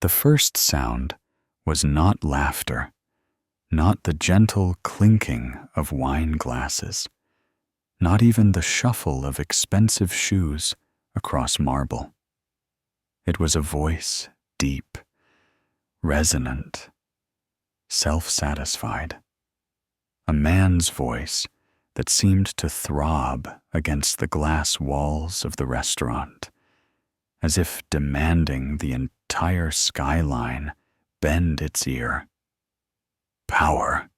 The first sound was not laughter, not the gentle clinking of wine glasses, not even the shuffle of expensive shoes across marble. It was a voice deep, resonant, self-satisfied. A man's voice that seemed to throb against the glass walls of the restaurant, as if demanding the entire skyline bend its ear. "Power,"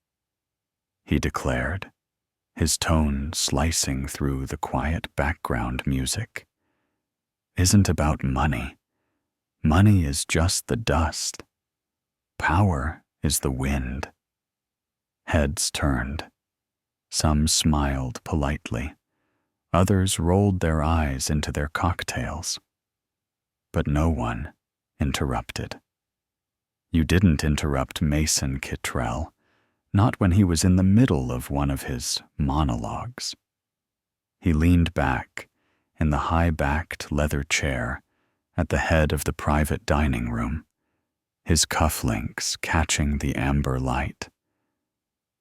he declared, his tone slicing through the quiet background music, "isn't about money. Money is just the dust. Power is the wind." Heads turned. Some smiled politely. Others rolled their eyes into their cocktails. But no one interrupted. You didn't interrupt Mason Kittrell, not when he was in the middle of one of his monologues. He leaned back in the high-backed leather chair at the head of the private dining room, his cufflinks catching the amber light.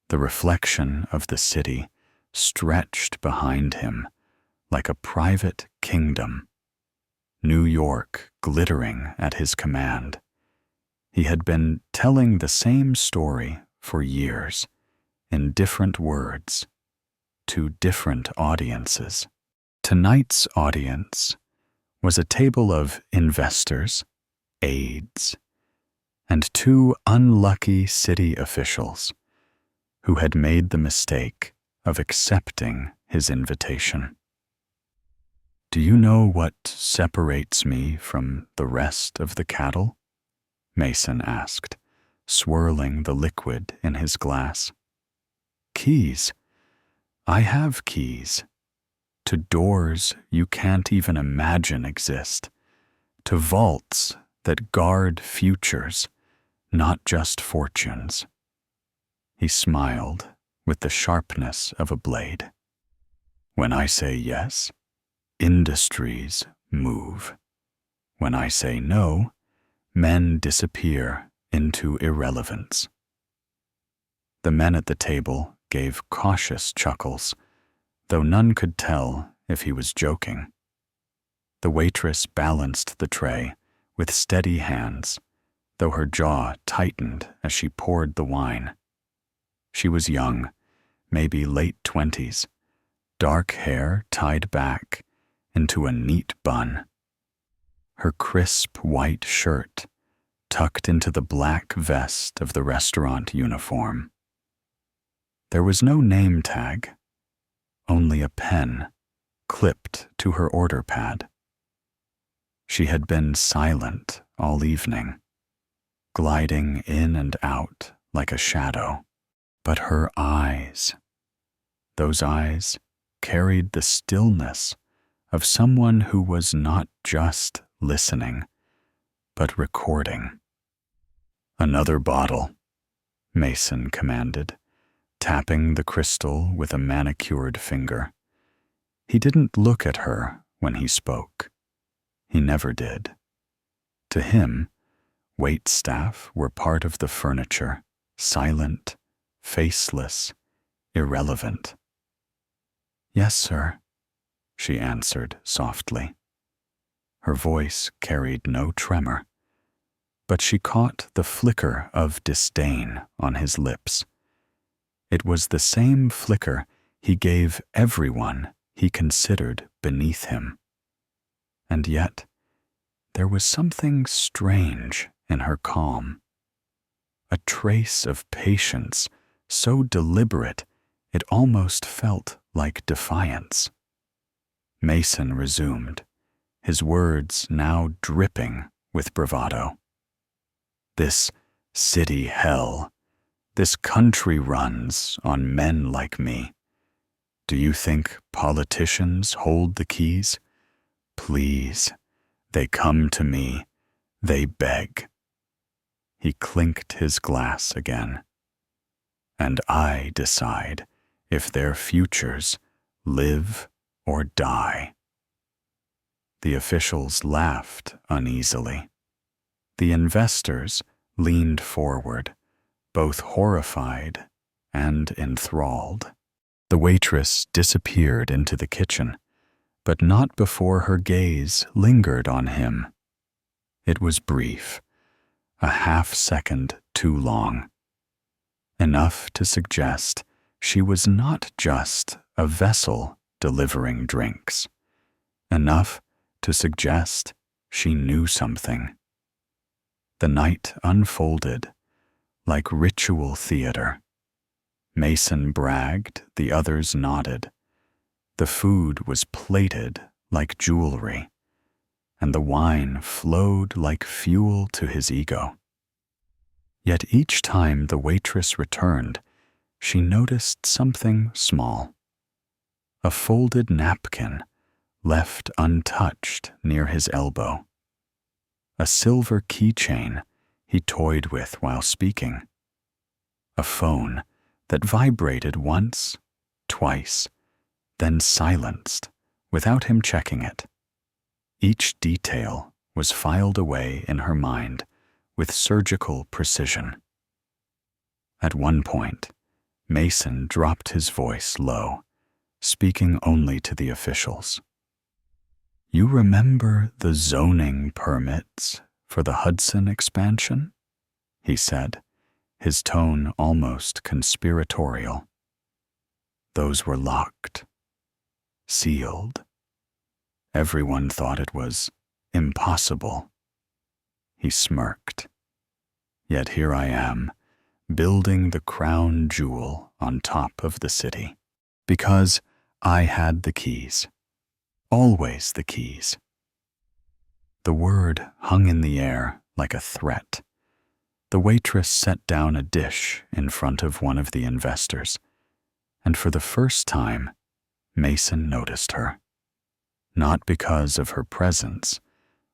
The reflection of the city stretched behind him like a private kingdom, New York glittering at his command. He had been telling the same story for years, in different words, to different audiences. Tonight's audience was a table of investors, aides, and two unlucky city officials who had made the mistake of accepting his invitation. "Do you know what separates me from the rest of the cattle?" Mason asked, swirling the liquid in his glass. "Keys. I have keys. To doors you can't even imagine exist. To vaults that guard futures, not just fortunes." He smiled with the sharpness of a blade. "When I say yes, industries move. When I say no, men disappear into irrelevance." The men at the table gave cautious chuckles, though none could tell if he was joking. The waitress balanced the tray with steady hands, though her jaw tightened as she poured the wine. She was young, maybe late 20s, dark hair tied back into a neat bun. Her crisp white shirt tucked into the black vest of the restaurant uniform. There was no name tag, only a pen clipped to her order pad. She had been silent all evening, gliding in and out like a shadow. But her eyes, those eyes carried the stillness of someone who was not just listening, but recording. "Another bottle," Mason commanded, tapping the crystal with a manicured finger. He didn't look at her when he spoke. He never did. To him, waitstaff were part of the furniture, silent, faceless, irrelevant. "Yes, sir," she answered softly. Her voice carried no tremor, but she caught the flicker of disdain on his lips. It was the same flicker he gave everyone he considered beneath him. And yet, there was something strange in her calm, a trace of patience so deliberate it almost felt like defiance. Mason resumed, his words now dripping with bravado. "This city hell, this country runs on men like me. Do you think politicians hold the keys? Please, they come to me, they beg." He clinked his glass again. "And I decide if their futures live or die." The officials laughed uneasily. The investors leaned forward, both horrified and enthralled. The waitress disappeared into the kitchen, but not before her gaze lingered on him. It was brief, a half-second too long. Enough to suggest she was not just a vessel delivering drinks. Enough to suggest she knew something. The night unfolded like ritual theater. Mason bragged, the others nodded. The food was plated like jewelry, and the wine flowed like fuel to his ego. Yet each time the waitress returned, she noticed something small. A folded napkin left untouched near his elbow. A silver keychain he toyed with while speaking. A phone that vibrated once, twice, then silenced without him checking it. Each detail was filed away in her mind with surgical precision. At one point, Mason dropped his voice low, speaking only to the officials. "You remember the zoning permits for the Hudson expansion?" he said, his tone almost conspiratorial. "Those were locked, sealed. Everyone thought it was impossible." He smirked. "Yet here I am, building the crown jewel on top of the city, because I had the keys. Always the keys." The word hung in the air like a threat. The waitress set down a dish in front of one of the investors, and for the first time, Mason noticed her. Not because of her presence,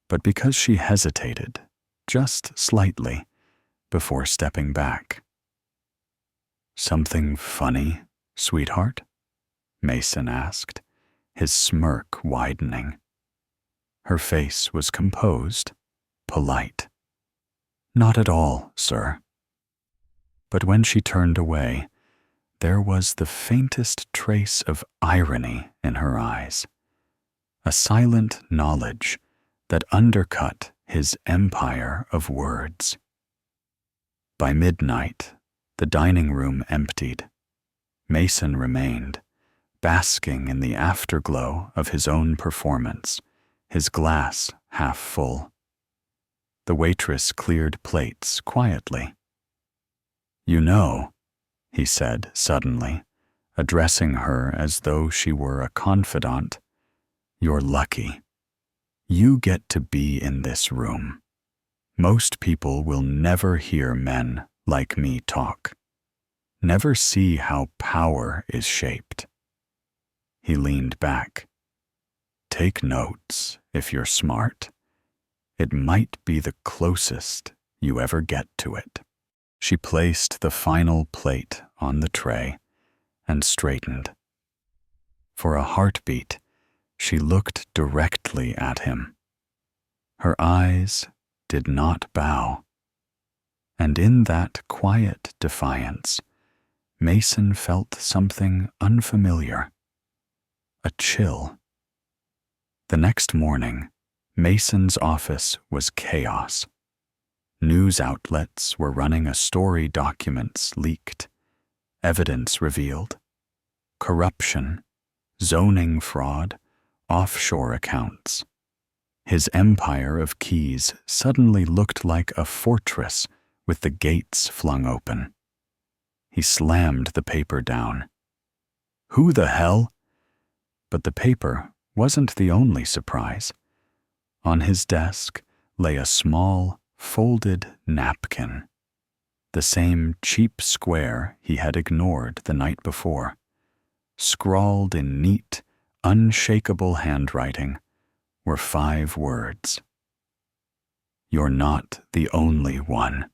but because she hesitated, just slightly, before stepping back. "Something funny, sweetheart?" Mason asked, his smirk widening. Her face was composed, polite. "Not at all, sir." But when she turned away, there was the faintest trace of irony in her eyes, a silent knowledge that undercut his empire of words. By midnight, the dining room emptied. Mason remained, basking in the afterglow of his own performance, his glass half full. The waitress cleared plates quietly. "You know," he said suddenly, addressing her as though she were a confidant, "you're lucky. You get to be in this room. Most people will never hear men like me talk, never see how power is shaped." He leaned back. "Take notes if you're smart. It might be the closest you ever get to it." She placed the final plate on the tray and straightened. For a heartbeat, she looked directly at him. Her eyes did not bow. And in that quiet defiance, Mason felt something unfamiliar. A chill. The next morning, Mason's office was chaos. News outlets were running a story documents leaked, evidence revealed, corruption, zoning fraud, offshore accounts. His empire of keys suddenly looked like a fortress with the gates flung open. He slammed the paper down. "Who the hell?" But the paper wasn't the only surprise. On his desk lay a small, folded napkin, the same cheap square he had ignored the night before. Scrawled in neat, unshakable handwriting were 5 words. "You're not the only one."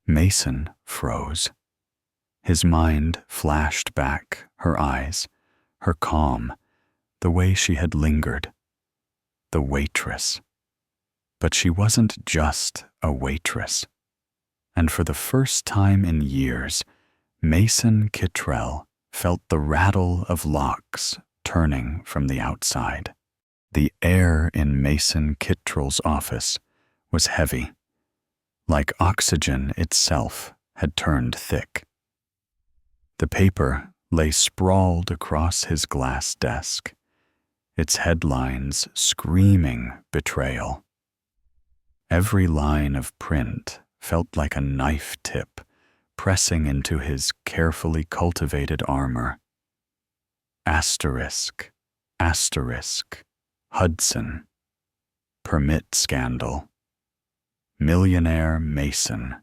Mason froze. His mind flashed back, her eyes, her calm, the way she had lingered. The waitress. But she wasn't just a waitress. And for the first time in years, Mason Kittrell felt the rattle of locks turning from the outside. The air in Mason Kittrell's office was heavy, like oxygen itself had turned thick. The paper lay sprawled across his glass desk, its headlines screaming betrayal. Every line of print felt like a knife tip pressing into his carefully cultivated armor. Asterisk, asterisk, Hudson, permit scandal, Millionaire Mason,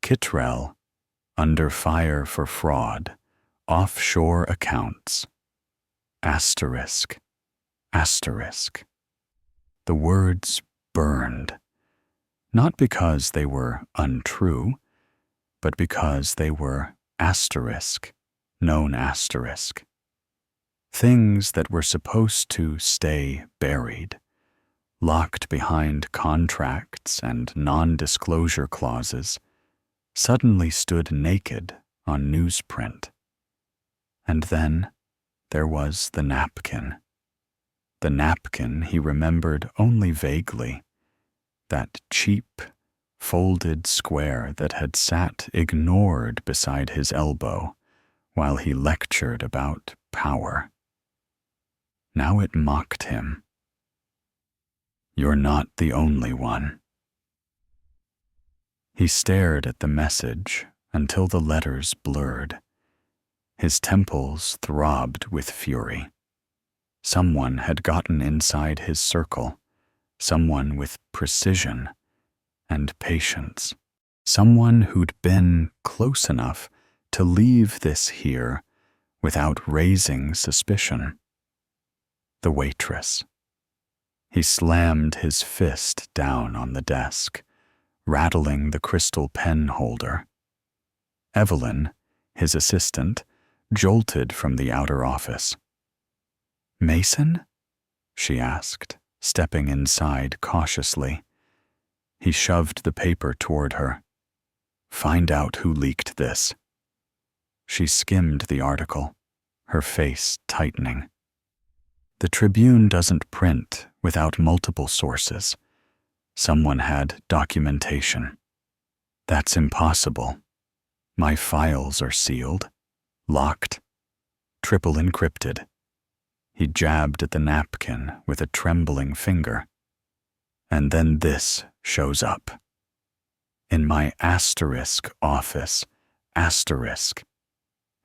Kittrell, under fire for fraud, offshore accounts, asterisk, asterisk. The words burned, not because they were untrue, but because they were asterisk, known asterisk. Things that were supposed to stay buried, locked behind contracts and non-disclosure clauses, suddenly stood naked on newsprint. And then there was the napkin. The napkin he remembered only vaguely, that cheap, folded square that had sat ignored beside his elbow while he lectured about power. Now it mocked him. "You're not the only one." He stared at the message until the letters blurred. His temples throbbed with fury. Someone had gotten inside his circle, someone with precision and patience, someone who'd been close enough to leave this here without raising suspicion. The waitress. He slammed his fist down on the desk, rattling the crystal pen holder. Evelyn, his assistant, jolted from the outer office. "Mason?" she asked, stepping inside cautiously. He shoved the paper toward her. "Find out who leaked this." She skimmed the article, her face tightening. The Tribune doesn't print without multiple sources. Someone had documentation. That's impossible. My files are sealed, locked, triple encrypted. He jabbed at the napkin with a trembling finger. And then this shows up. In my asterisk office, asterisk.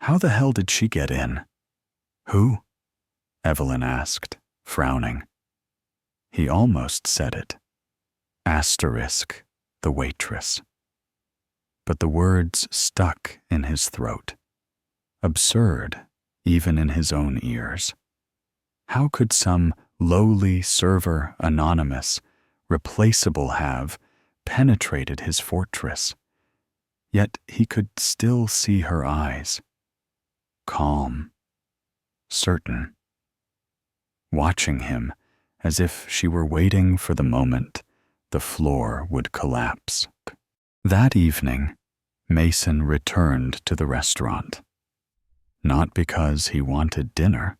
How the hell did she get in? Who? Evelyn asked, frowning. He almost said it. Asterisk, the waitress. But the words stuck in his throat. Absurd, even in his own ears. How could some lowly server anonymous, replaceable have penetrated his fortress? Yet he could still see her eyes. Calm. Certain. Watching him as if she were waiting for the moment the floor would collapse. That evening, Mason returned to the restaurant. Not because he wanted dinner,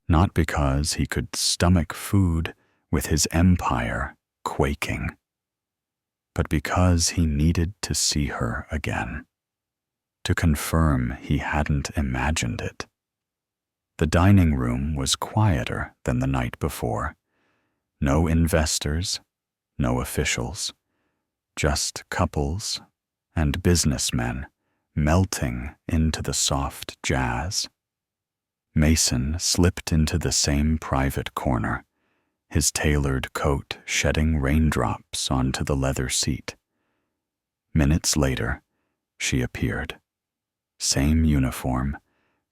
not because he could stomach food with his empire quaking, but because he needed to see her again, to confirm he hadn't imagined it. The dining room was quieter than the night before. No investors, no officials, just couples and businessmen melting into the soft jazz. Mason slipped into the same private corner, his tailored coat shedding raindrops onto the leather seat. Minutes later, she appeared. Same uniform,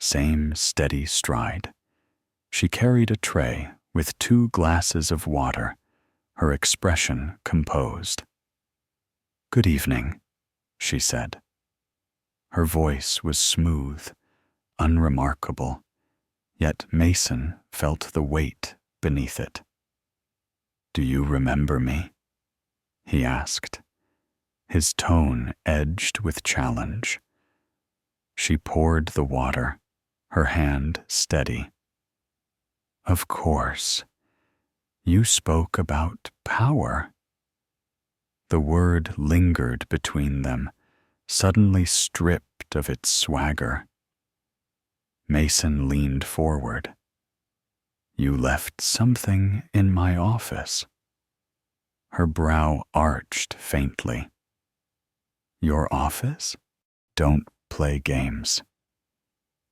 same steady stride. She carried a tray with 2 glasses of water, her expression composed. "Good evening," she said. Her voice was smooth, unremarkable, yet Mason felt the weight beneath it. Do you remember me? He asked, his tone edged with challenge. She poured the water, her hand steady. Of course. You spoke about power. The word lingered between them, suddenly stripped of its swagger. Mason leaned forward. You left something in my office. Her brow arched faintly. Your office? Don't play games.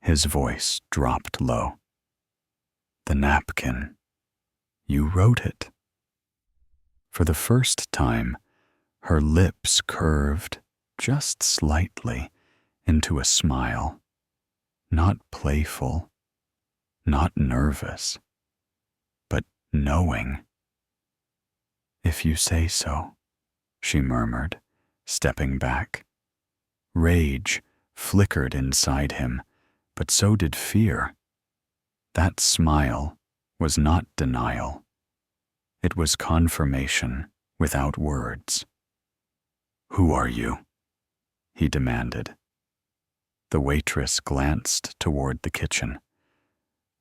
His voice dropped low. The napkin. You wrote it. For the first time, her lips curved just slightly into a smile. Not playful, not nervous, but knowing. If you say so, she murmured, stepping back. Rage flickered inside him, but so did fear. That smile was not denial. It was confirmation without words. Who are you? He demanded. The waitress glanced toward the kitchen.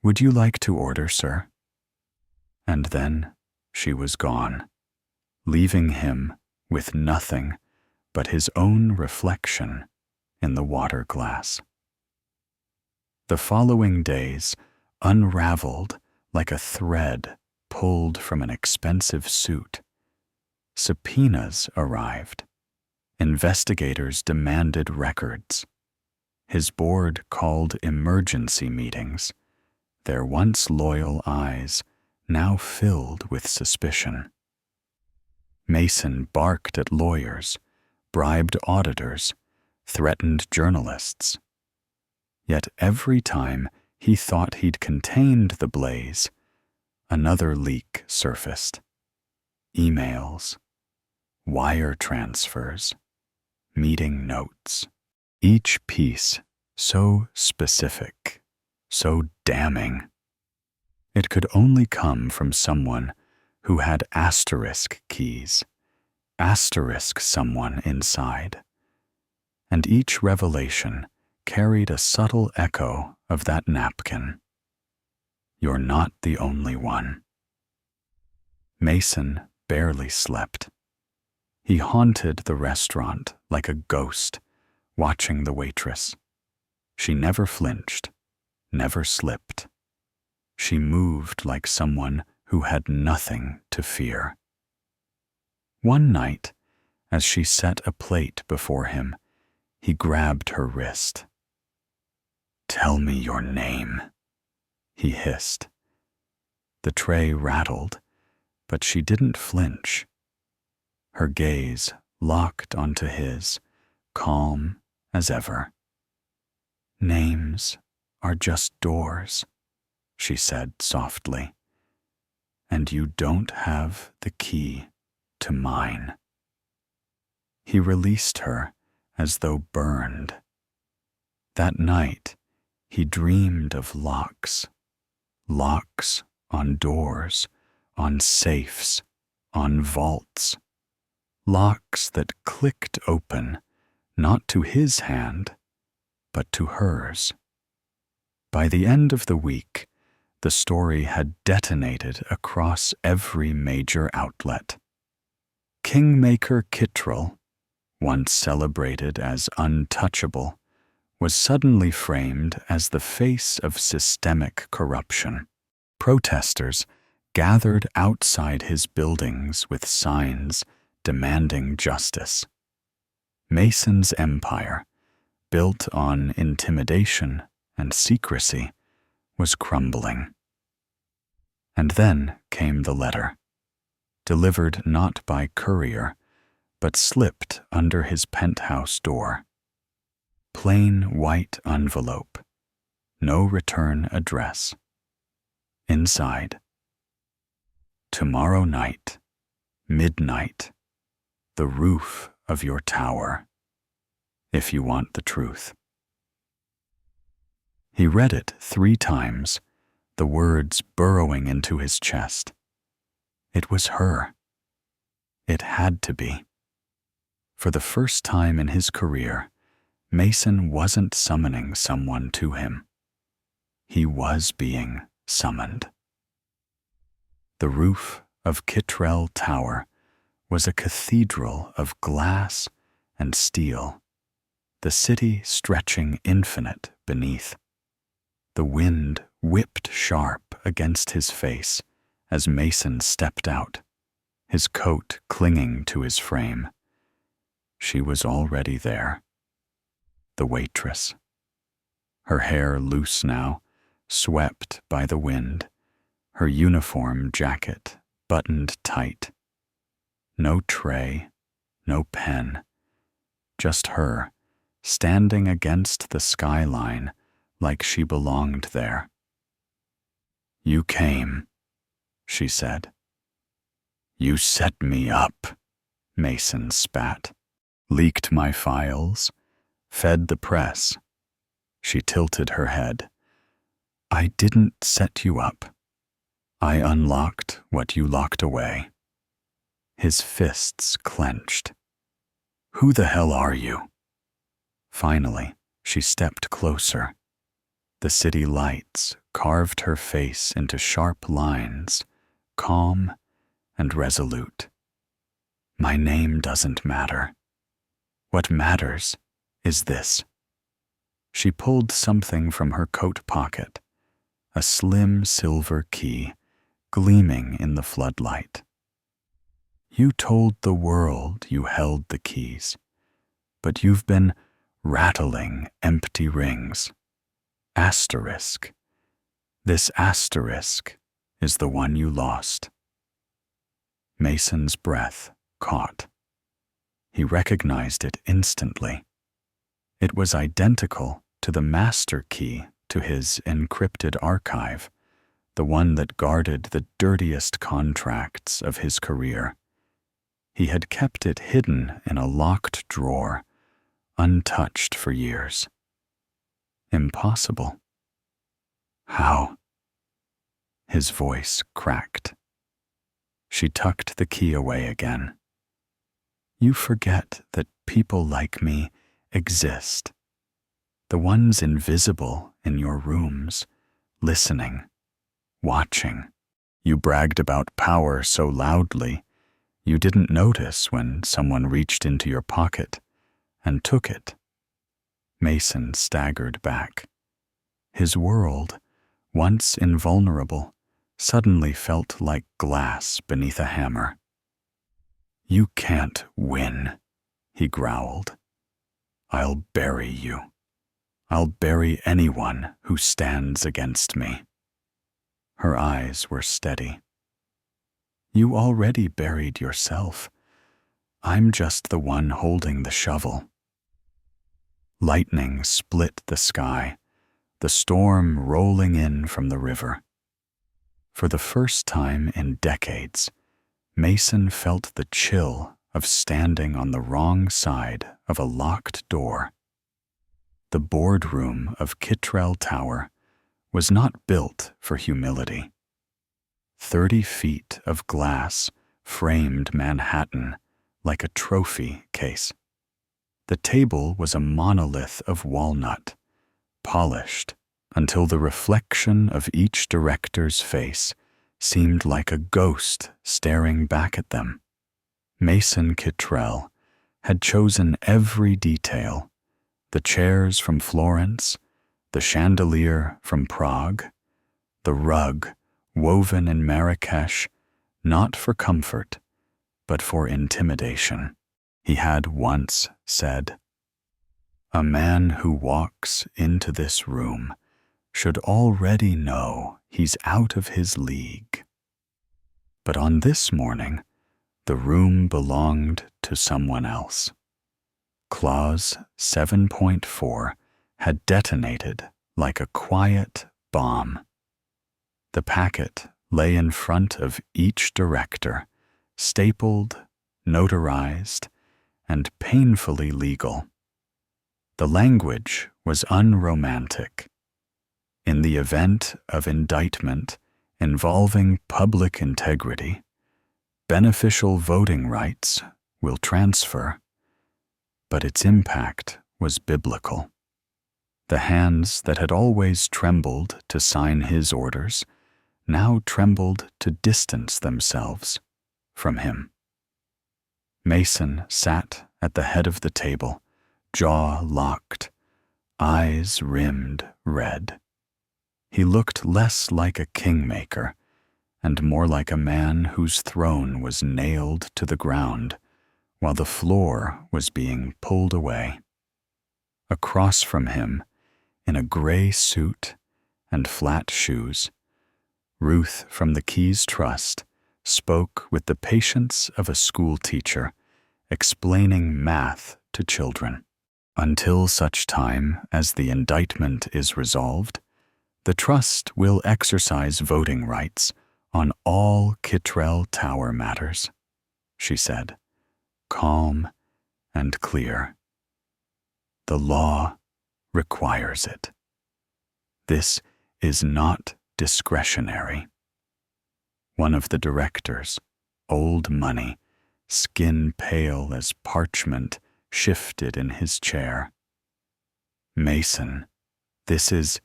Would you like to order, sir? And then she was gone, leaving him with nothing but his own reflection in the water glass. The following days unraveled like a thread pulled from an expensive suit. Subpoenas arrived. Investigators demanded records. His board called emergency meetings, their once loyal eyes now filled with suspicion. Mason barked at lawyers, bribed auditors, threatened journalists. Yet every time he thought he'd contained the blaze, another leak surfaced. Emails, wire transfers, meeting notes. Each piece so specific, so damning. It could only come from someone who had asterisk keys, asterisk someone inside. And each revelation carried a subtle echo of that napkin. You're not the only one. Mason barely slept. He haunted the restaurant like a ghost, watching the waitress. She never flinched, never slipped. She moved like someone who had nothing to fear. One night, as she set a plate before him, he grabbed her wrist. Tell me your name, he hissed. The tray rattled, but she didn't flinch. Her gaze locked onto his, calm as ever. Names are just doors, she said softly, and you don't have the key to mine. He released her as though burned. That night, he dreamed of locks. Locks on doors, on safes, on vaults. Locks that clicked open, not to his hand, but to hers. By the end of the week, the story had detonated across every major outlet. Kingmaker Kittrell, once celebrated as untouchable, was suddenly framed as the face of systemic corruption. Protesters gathered outside his buildings with signs demanding justice. Mason's empire, built on intimidation and secrecy, was crumbling. And then came the letter, delivered not by courier, but slipped under his penthouse door. Plain white envelope, no return address. Inside, tomorrow night, midnight, the roof of your tower, if you want the truth. He read it 3 times, the words burrowing into his chest. It was her. It had to be. For the first time in his career, Mason wasn't summoning someone to him. He was being summoned. The roof of Kittrell Tower was a cathedral of glass and steel, the city stretching infinite beneath. The wind whipped sharp against his face as Mason stepped out, his coat clinging to his frame. She was already there. The waitress. Her hair loose now, swept by the wind, her uniform jacket buttoned tight. No tray, no pen, just her, standing against the skyline like she belonged there. "You came," she said. "You set me up," Mason spat. "Leaked my files, fed the press." She tilted her head. "I didn't set you up. I unlocked what you locked away." His fists clenched. "Who the hell are you?" Finally, she stepped closer. The city lights carved her face into sharp lines, calm and resolute. "My name doesn't matter. What matters is this." She pulled something from her coat pocket, a slim silver key gleaming in the floodlight. "You told the world you held the keys, but you've been rattling empty rings. Asterisk. This asterisk is the one you lost." Mason's breath caught. He recognized it instantly. It was identical to the master key to his encrypted archive, the one that guarded the dirtiest contracts of his career. He had kept it hidden in a locked drawer, untouched for years. Impossible. How? His voice cracked. She tucked the key away again. "You forget that people like me exist. The ones invisible in your rooms, listening, watching. You bragged about power so loudly, you didn't notice when someone reached into your pocket and took it." Mason staggered back. His world, once invulnerable, suddenly felt like glass beneath a hammer. "You can't win," he growled. "I'll bury you. I'll bury anyone who stands against me." Her eyes were steady. "You already buried yourself. I'm just the one holding the shovel." Lightning split the sky, the storm rolling in from the river. For the first time in decades, Mason felt the chill of standing on the wrong side of a locked door. The boardroom of Kittrell Tower was not built for humility. 30 feet of glass framed Manhattan like a trophy case. The table was a monolith of walnut, polished until the reflection of each director's face seemed like a ghost staring back at them. Mason Kittrell had chosen every detail: the chairs from Florence, the chandelier from Prague, the rug woven in Marrakesh, not for comfort, but for intimidation. He had once said, "A man who walks into this room should already know he's out of his league." But on this morning, the room belonged to someone else. Clause 7.4 had detonated like a quiet bomb. The packet lay in front of each director, stapled, notarized, and painfully legal. The language was unromantic. In the event of indictment involving public integrity, beneficial voting rights will transfer, but its impact was biblical. The hands that had always trembled to sign his orders now trembled to distance themselves from him. Mason sat at the head of the table, jaw locked, eyes rimmed red. He looked less like a kingmaker and more like a man whose throne was nailed to the ground while the floor was being pulled away. Across from him, in a gray suit and flat shoes, Ruth from the Keys Trust spoke with the patience of a school teacher, explaining math to children. Until such time as the indictment is resolved, the trust will exercise voting rights on all Kittrell Tower matters, she said, calm and clear. The law requires it. This is not discretionary. One of the directors, old money, skin pale as parchment, shifted in his chair. Mason, it's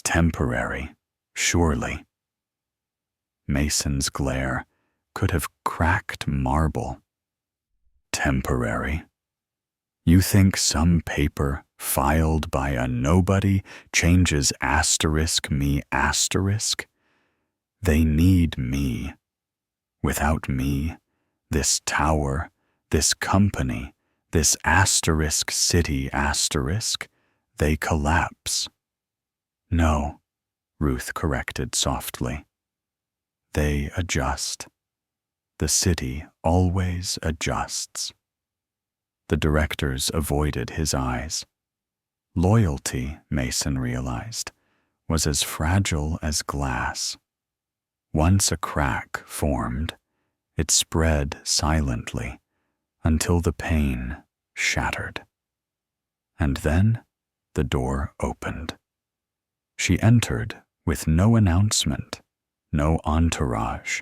temporary, surely. Mason's glare could have cracked marble. Temporary? You think some paper filed by a nobody changes *me*? They need me. Without me, this tower, this company, this *city*, they collapse. No, Ruth corrected softly. They adjust. The city always adjusts. The directors avoided his eyes. Loyalty, Mason realized, was as fragile as glass. Once a crack formed, it spread silently until the pane shattered. And then the door opened. She entered with no announcement, no entourage.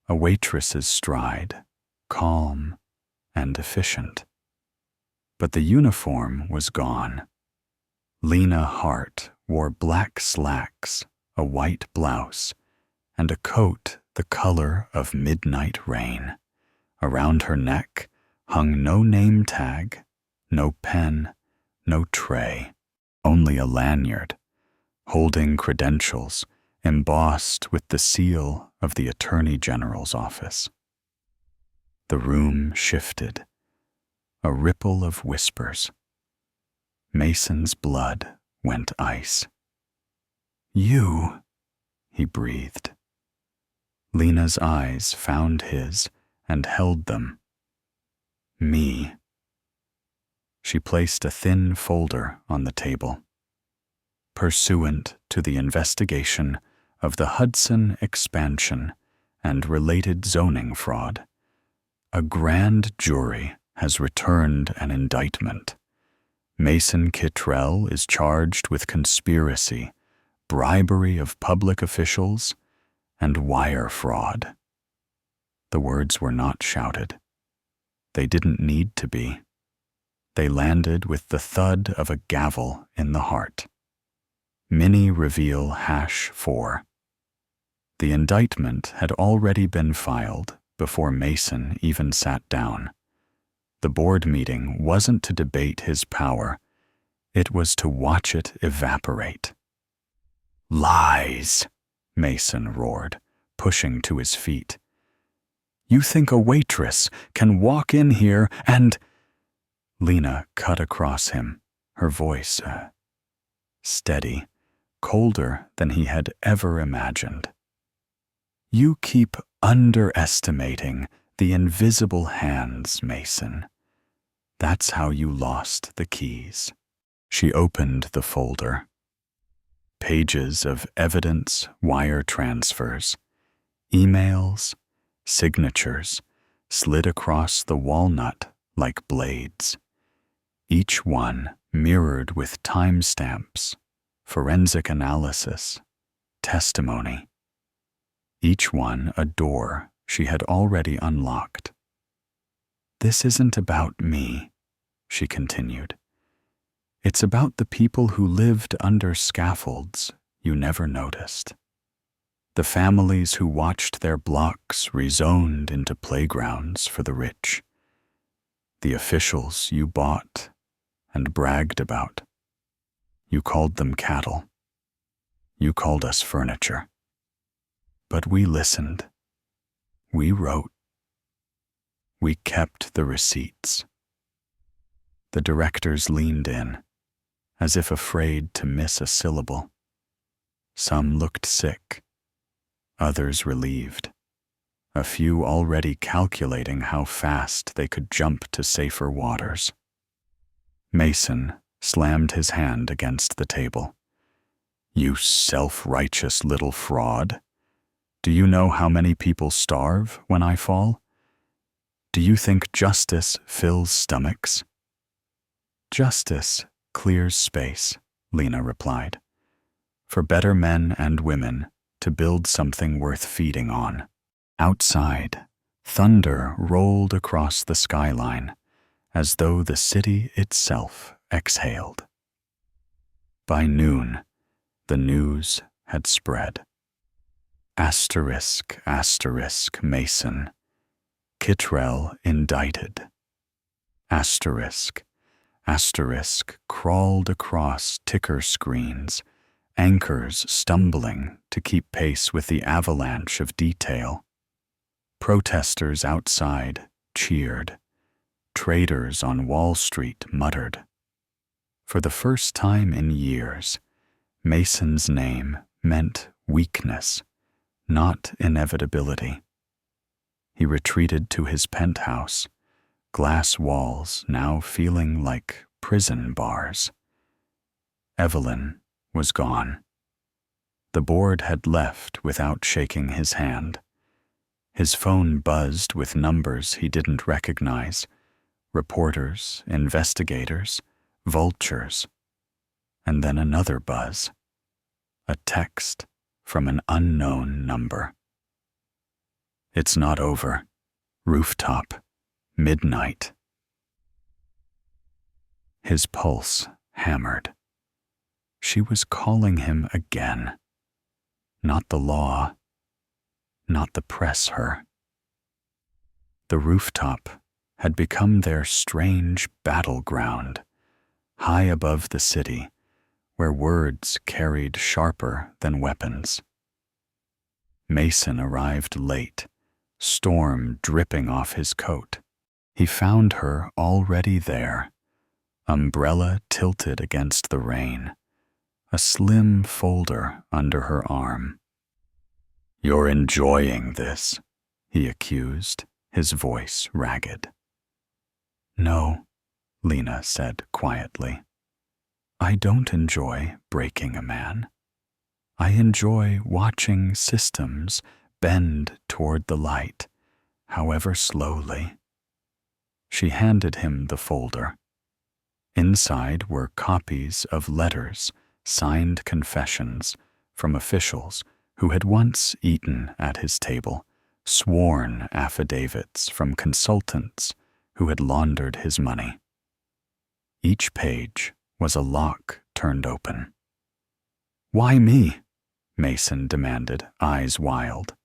A waitress's stride, calm and efficient. But the uniform was gone. Lena Hart wore black slacks, a white blouse, and a coat the color of midnight rain. Around her neck hung no name tag, no pen, no tray, only a lanyard, holding credentials embossed with the seal of the Attorney General's office. The room shifted, a ripple of whispers. Mason's blood went ice. You, he breathed. Lena's eyes found his and held them. Me. She placed a thin folder on the table. Pursuant to the investigation of the Hudson expansion and related zoning fraud, a grand jury has returned an indictment. Mason Kittrell is charged with conspiracy, bribery of public officials, and wire fraud. The words were not shouted. They didn't need to be. They landed with the thud of a gavel in the heart. Mini reveal #4. The indictment had already been filed before Mason even sat down. The board meeting wasn't to debate his power. It was to watch it evaporate. Lies, Mason roared, pushing to his feet. You think a waitress can walk in here and... Lena cut across him, her voice steady, colder than he had ever imagined. You keep underestimating the invisible hands, Mason. That's how you lost the keys. She opened the folder. Pages of evidence, wire transfers, emails, signatures slid across the walnut like blades. Each one mirrored with timestamps, forensic analysis, testimony. Each one a door she had already unlocked. "This isn't about me," she continued. "It's about the people who lived under scaffolds you never noticed. The families who watched their blocks rezoned into playgrounds for the rich. The officials you bought and bragged about. You called them cattle. You called us furniture. But we listened. We wrote. We kept the receipts." The directors leaned in, as if afraid to miss a syllable. Some looked sick, others relieved, a few already calculating how fast they could jump to safer waters. Mason slammed his hand against the table. "You self-righteous little fraud. Do you know how many people starve when I fall? Do you think justice fills stomachs?" "Justice clears space," Lena replied, "for better men and women to build something worth feeding on." Outside, thunder rolled across the skyline, as though the city itself exhaled. By noon, the news had spread. Asterisk, asterisk, Mason. Kittrell indicted. Asterisk, asterisk, crawled across ticker screens, anchors stumbling to keep pace with the avalanche of detail. Protesters outside cheered. Traders on Wall Street muttered. For the first time in years, Mason's name meant weakness, not inevitability. He retreated to his penthouse, glass walls now feeling like prison bars. Evelyn was gone. The board had left without shaking his hand. His phone buzzed with numbers he didn't recognize. Reporters, investigators, vultures. And then another buzz. A text from an unknown number. "It's not over. Rooftop. Midnight." His pulse hammered. She was calling him again. Not the law. Not the press her. The rooftop had become their strange battleground, high above the city, where words carried sharper than weapons. Mason arrived late, storm dripping off his coat. He found her already there, umbrella tilted against the rain, a slim folder under her arm. "You're enjoying this," he accused, his voice ragged. "No," Lena said quietly. "I don't enjoy breaking a man. I enjoy watching systems bend toward the light, however slowly." She handed him the folder. Inside were copies of letters, signed confessions from officials who had once eaten at his table, sworn affidavits from consultants who had laundered his money. Each page was a lock turned open. "Why me?" Mason demanded, eyes wild.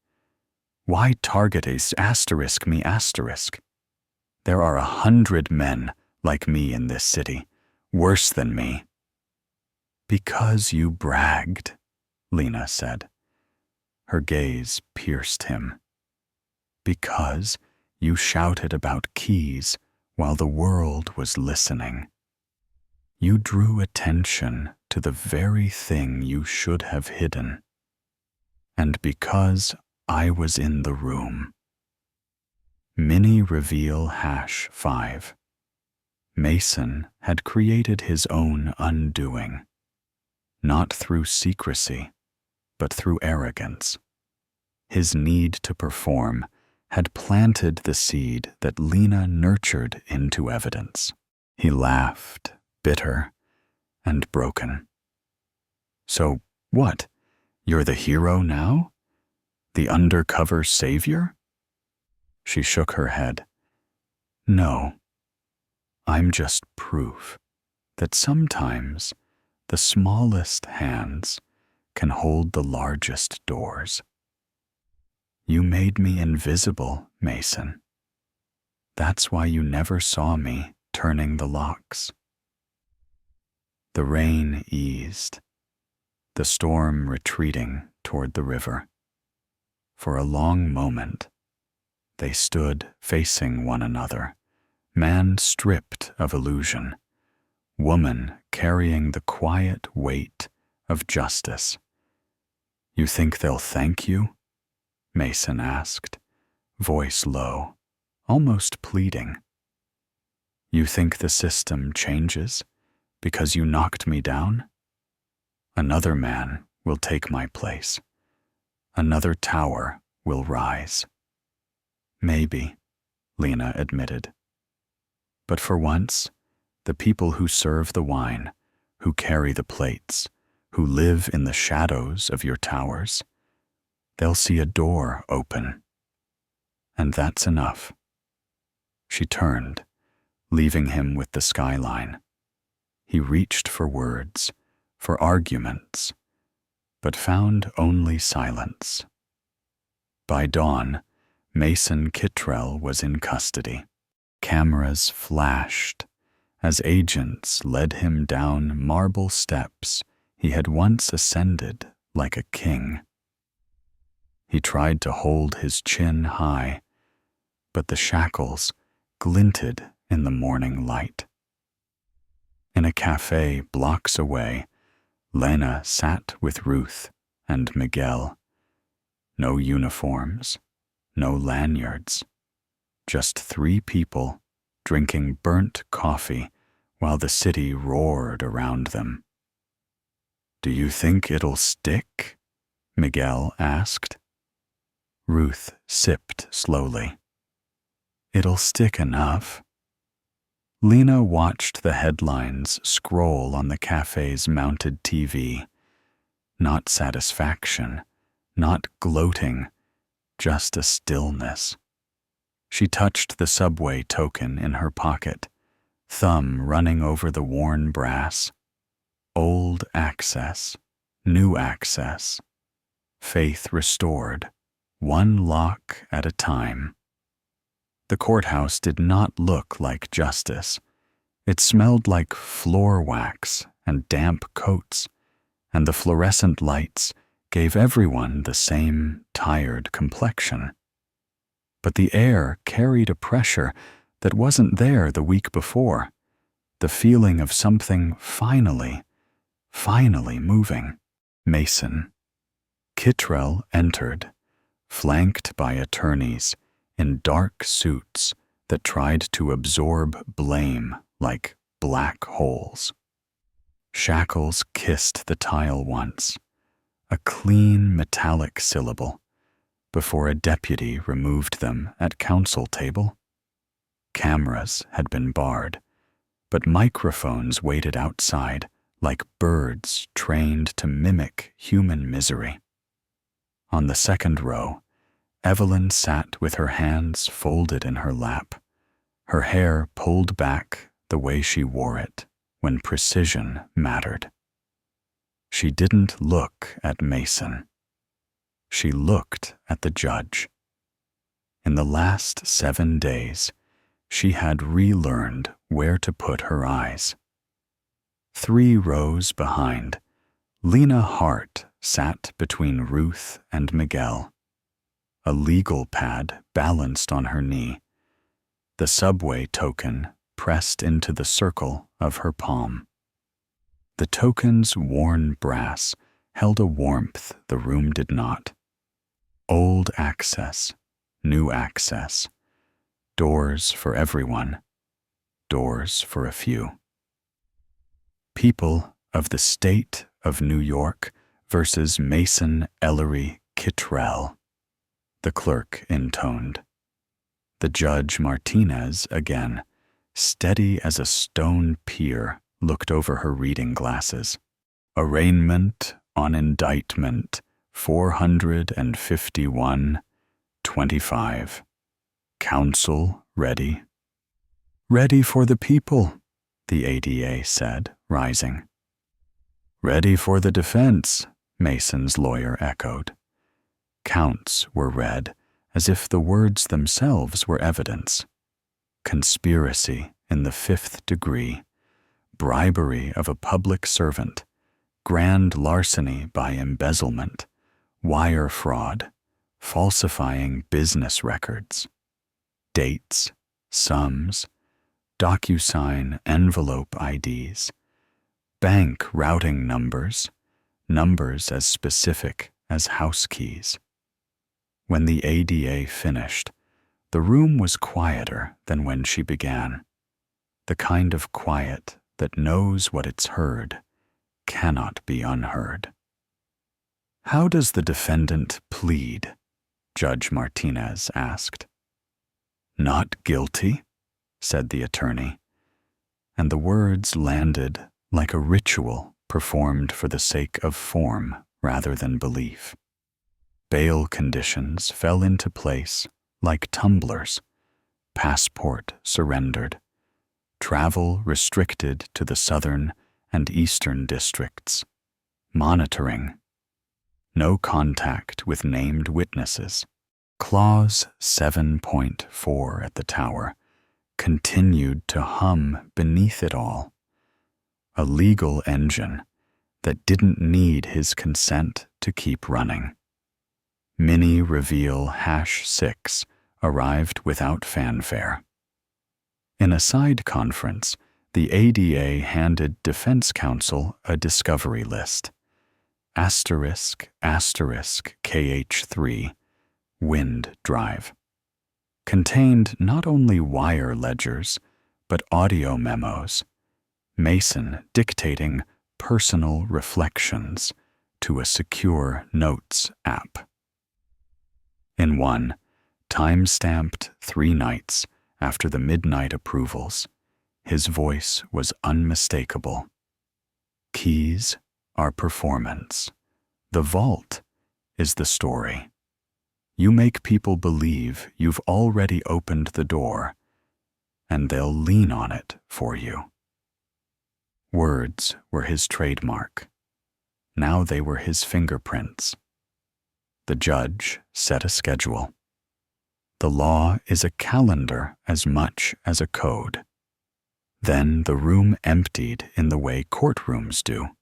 "Why target asterisk me asterisk? There are 100 men like me in this city, worse than me." "Because you bragged," Lena said. Her gaze pierced him. "Because you shouted about keys while the world was listening. You drew attention to the very thing you should have hidden. And because I was in the room." Mini reveal #5. Mason had created his own undoing, not through secrecy, but through arrogance. His need to perform had planted the seed that Lena nurtured into evidence. He laughed, bitter and broken. "So what? You're the hero now? The undercover savior?" She shook her head. No, I'm just proof that sometimes the smallest hands can hold the largest doors. You made me invisible, Mason. That's why you never saw me turning the locks. The rain eased, the storm retreating toward the river. For a long moment, they stood facing one another, man stripped of illusion, woman carrying the quiet weight of justice. You think they'll thank you? Mason asked, voice low, almost pleading. You think the system changes because you knocked me down? Another man will take my place. Another tower will rise. Maybe, Lena admitted. But for once, the people who serve the wine, who carry the plates, who live in the shadows of your towers, they'll see a door open. And that's enough. She turned, leaving him with the skyline. He reached for words, for arguments, but found only silence. By dawn, Mason Kittrell was in custody. Cameras flashed as agents led him down marble steps he had once ascended like a king. He tried to hold his chin high, but the shackles glinted in the morning light. In a cafe blocks away, Lena sat with Ruth and Miguel. No uniforms, no lanyards, just 3 people drinking burnt coffee while the city roared around them. Do you think it'll stick? Miguel asked. Ruth sipped slowly. It'll stick enough. Lena watched the headlines scroll on the cafe's mounted TV. Not satisfaction, not gloating, just a stillness. She touched the subway token in her pocket, thumb running over the worn brass. Old access, new access. Faith restored, one lock at a time. The courthouse did not look like justice. It smelled like floor wax and damp coats, and the fluorescent lights gave everyone the same tired complexion. But the air carried a pressure that wasn't there the week before, the feeling of something finally moving. Mason. Kittrell entered, flanked by attorneys in dark suits that tried to absorb blame like black holes. Shackles kissed the tile once, a clean metallic syllable, before a deputy removed them at council table. Cameras had been barred, but microphones waited outside like birds trained to mimic human misery. On the second row, Evelyn sat with her hands folded in her lap, her hair pulled back the way she wore it when precision mattered. She didn't look at Mason. She looked at the judge. In the last 7 days, she had relearned where to put her eyes. 3 rows behind, Lena Hart sat between Ruth and Miguel. A legal pad balanced on her knee, the subway token pressed into the circle of her palm. The token's worn brass held a warmth the room did not. Old access, new access, doors for everyone, doors for a few. People of the state of New York versus Mason Ellery Kittrell, the clerk intoned. The judge Martinez again, steady as a stone pier, looked over her reading glasses. Arraignment on indictment 451-25. Counsel ready. Ready for the people, the ADA said, rising. Ready for the defense, Mason's lawyer echoed. Counts were read as if the words themselves were evidence. Conspiracy in the 5th degree, bribery of a public servant, grand larceny by embezzlement, wire fraud, falsifying business records, dates, sums, DocuSign envelope IDs, bank routing numbers, numbers as specific as house keys. When the ADA finished, the room was quieter than when she began, the kind of quiet that knows what it's heard cannot be unheard. How does the defendant plead? Judge Martinez asked. Not guilty, said the attorney, and the words landed like a ritual performed for the sake of form rather than belief. Bail conditions fell into place like tumblers, passport surrendered, travel restricted to the southern and eastern districts, monitoring, no contact with named witnesses. Clause 7.4 at the tower continued to hum beneath it all, a legal engine that didn't need his consent to keep running. Mini reveal #6 arrived without fanfare. In a side conference, the ADA handed defense counsel a discovery list. **KH3 Wind Drive contained not only wire ledgers, but audio memos, Mason dictating personal reflections to a secure notes app. In one, time-stamped 3 nights after the midnight approvals, his voice was unmistakable. Keys are performance. The vault is the story. You make people believe you've already opened the door, and they'll lean on it for you. Words were his trademark. Now they were his fingerprints. The judge set a schedule. The law is a calendar as much as a code. Then the room emptied in the way courtrooms do,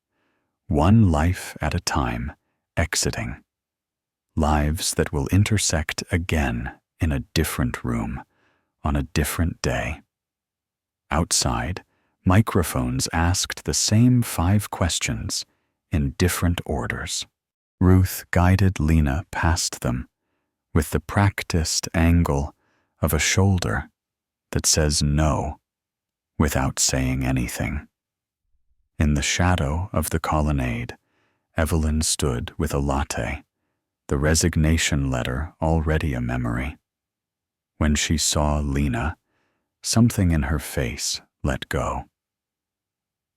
one life at a time, exiting. Lives that will intersect again in a different room, on a different day. Outside, microphones asked the same 5 questions in different orders. Ruth guided Lena past them with the practiced angle of a shoulder that says no without saying anything. In the shadow of the colonnade, Evelyn stood with a latte, the resignation letter already a memory. When she saw Lena, something in her face let go.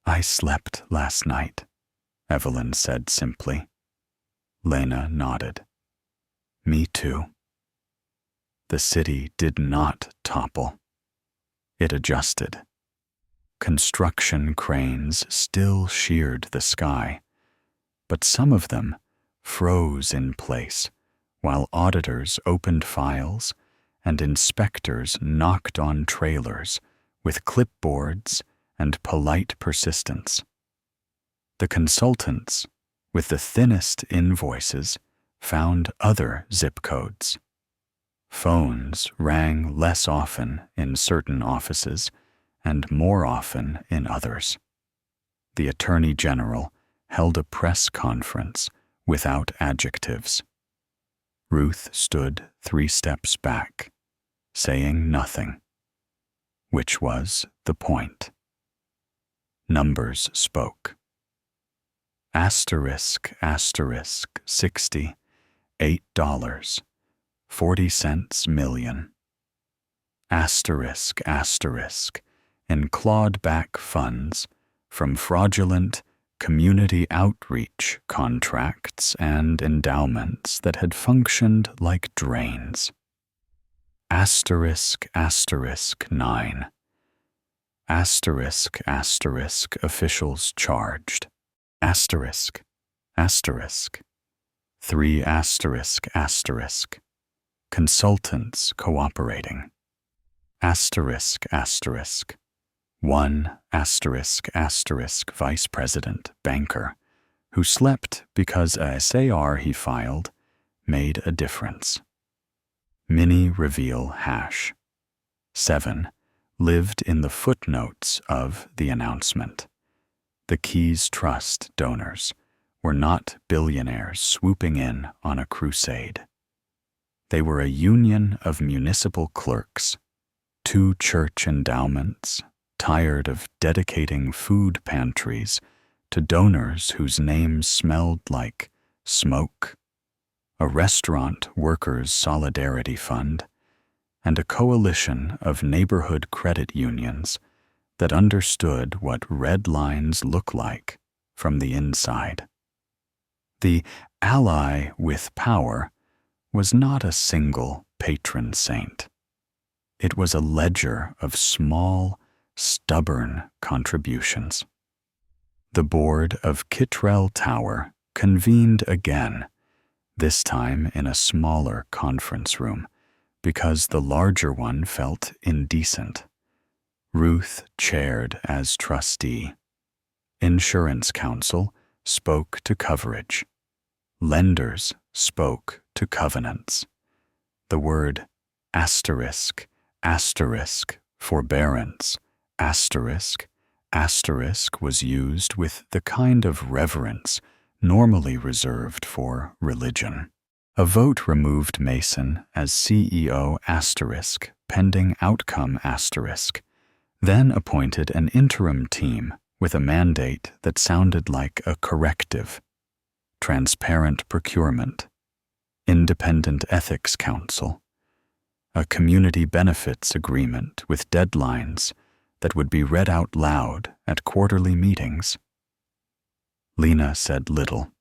"I slept last night," Evelyn said simply. Lena nodded. "Me too." The city did not topple. It adjusted. Construction cranes still sheared the sky, but some of them froze in place while auditors opened files and inspectors knocked on trailers with clipboards and polite persistence. The consultants, with the thinnest invoices, found other zip codes. Phones rang less often in certain offices and more often in others. The Attorney General held a press conference without adjectives. Ruth stood 3 steps back, saying nothing, which was the point. Numbers spoke. **60, $8.40 million. In clawed-back funds from fraudulent community outreach contracts and endowments that had functioned like drains. Asterisk, asterisk, 9. Asterisk, asterisk, officials charged. Asterisk, asterisk. 3 asterisk, asterisk. Consultants cooperating. Asterisk, asterisk. 1 asterisk, asterisk, vice president, banker, who slept because a SAR he filed made a difference. Mini reveal hash. 7 lived in the footnotes of the announcement. The Keys Trust donors were not billionaires swooping in on a crusade. They were a union of municipal clerks, 2 church endowments, tired of dedicating food pantries to donors whose names smelled like smoke, a restaurant workers' solidarity fund, and a coalition of neighborhood credit unions that understood what red lines look like from the inside. The ally with power was not a single patron saint. It was a ledger of small, stubborn contributions. The board of Kittrell Tower convened again, this time in a smaller conference room, because the larger one felt indecent. Ruth chaired as trustee. Insurance counsel spoke to coverage. Lenders spoke to covenants. The word asterisk, asterisk, forbearance, asterisk, asterisk was used with the kind of reverence normally reserved for religion. A vote removed Mason as CEO asterisk, pending outcome asterisk, then appointed an interim team with a mandate that sounded like a corrective. Transparent procurement, independent ethics council, a community benefits agreement with deadlines that would be read out loud at quarterly meetings. Lena said little.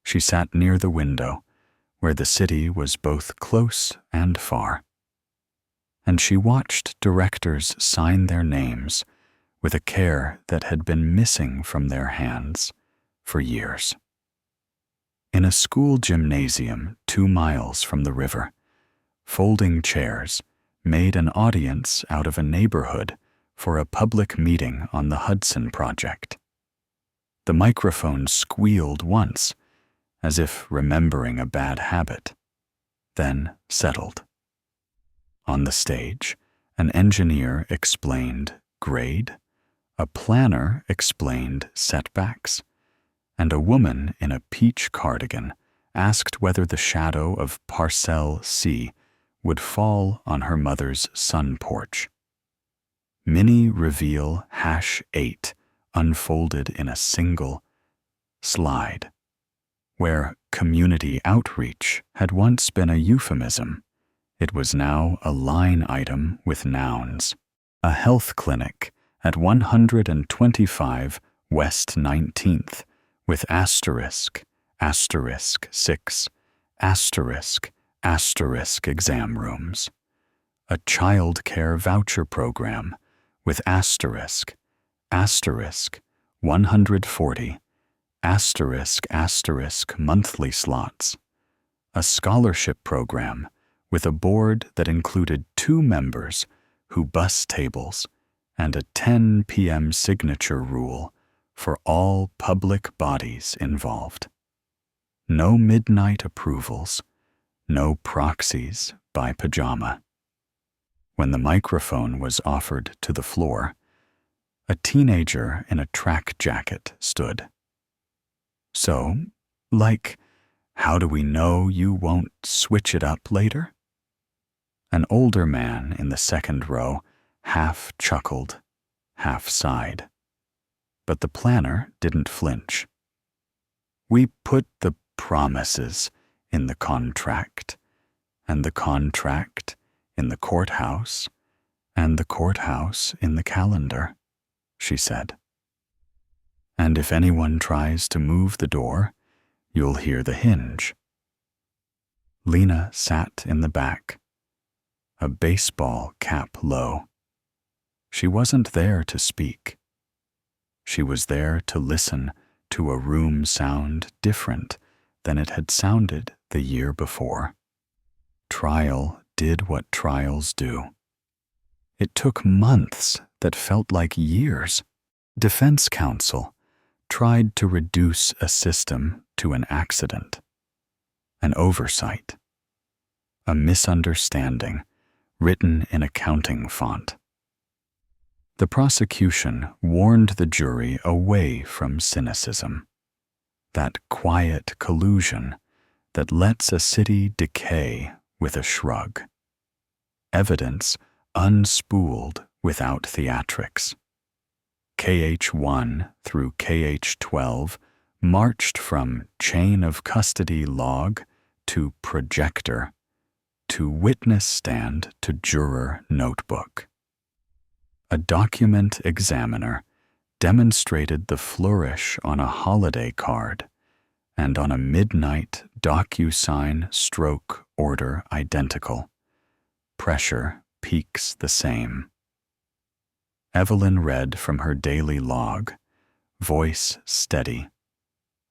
She sat near the window, where the city was both close and far. And she watched directors sign their names with a care that had been missing from their hands for years. In a school gymnasium 2 miles from the river, folding chairs made an audience out of a neighborhood for a public meeting on the Hudson Project. The microphone squealed once, as if remembering a bad habit, then settled. On the stage, an engineer explained grade, a planner explained setbacks, and a woman in a peach cardigan asked whether the shadow of Parcel C would fall on her mother's sun porch. Mini reveal #8 unfolded in a single slide, where community outreach had once been a euphemism. It was now a line item with nouns. A health clinic at 125 West 19th with asterisk, asterisk 6, asterisk, asterisk exam rooms. A child care voucher program with asterisk, asterisk 140, asterisk, asterisk monthly slots. A scholarship program with a board that included 2 members who bus tables and a 10 p.m. signature rule for all public bodies involved. No midnight approvals, no proxies by pajama. When the microphone was offered to the floor, a teenager in a track jacket stood. So, how do we know you won't switch it up later? An older man in the second row half chuckled, half sighed. But the planner didn't flinch. We put the promises in the contract, and the contract in the courthouse, and the courthouse in the calendar, she said. And if anyone tries to move the door, you'll hear the hinge. Lena sat in the back. a baseball cap low. She wasn't there to speak. She was there to listen to a room sound different than it had sounded the year before. Trial did what trials do. It took months that felt like years. Defense counsel tried to reduce a system to an accident, an oversight, a misunderstanding written in accounting font. The prosecution warned the jury away from cynicism, that quiet collusion that lets a city decay with a shrug. Evidence unspooled without theatrics. KH1 through KH12 marched from chain of custody log to projector, to witness stand to juror notebook. A document examiner demonstrated the flourish on a holiday card and on a midnight DocuSign stroke order identical. Pressure peaks the same. Evelyn read from her daily log, voice steady,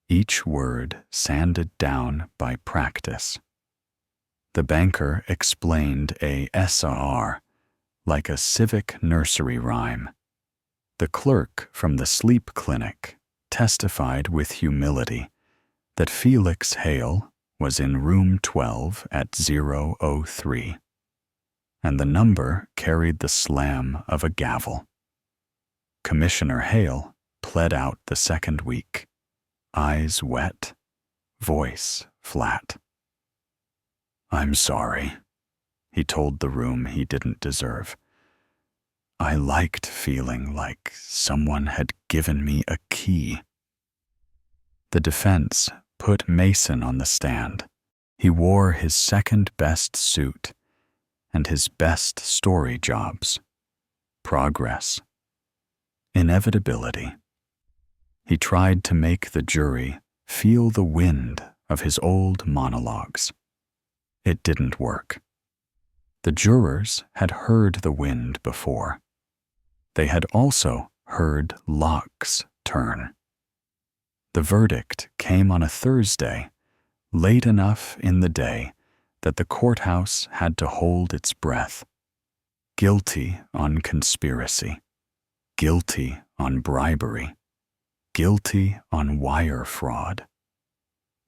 each word sanded down by practice. The banker explained a SAR like a civic nursery rhyme. The clerk from the sleep clinic testified with humility that Felix Hale was in room 12 at 003, and the number carried the slam of a gavel. Commissioner Hale pled out the second week, eyes wet, voice flat. "I'm sorry," he told the room he didn't deserve. "I liked feeling like someone had given me a key." The defense put Mason on the stand. He wore his second-best suit and his best story jobs. Progress. Inevitability. He tried to make the jury feel the wind of his old monologues. It didn't work. The jurors had heard the wind before. They had also heard locks turn. The verdict came on a Thursday, late enough in the day that the courthouse had to hold its breath. Guilty on conspiracy. Guilty on bribery. Guilty on wire fraud.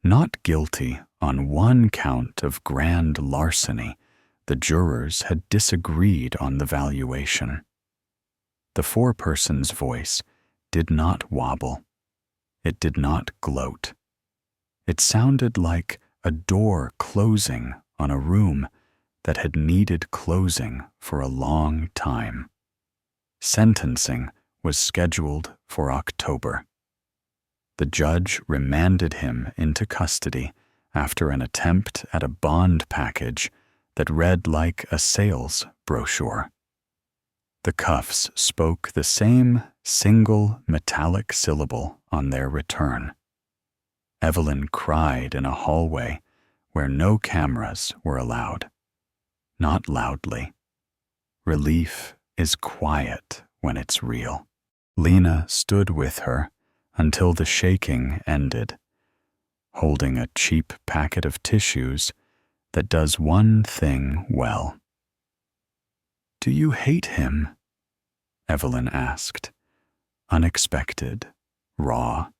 Not guilty on one count of grand larceny. The jurors had disagreed on the valuation. The foreperson's voice did not wobble. It did not gloat. It sounded like a door closing on a room that had needed closing for a long time. Sentencing was scheduled for October. The judge remanded him into custody after an attempt at a bond package that read like a sales brochure. The cuffs spoke the same single metallic syllable on their return. Evelyn cried in a hallway where no cameras were allowed. Not loudly. Relief is quiet when it's real. Lena stood with her until the shaking ended, holding a cheap packet of tissues that does one thing well. "Do you hate him?" Evelyn asked, unexpected, raw.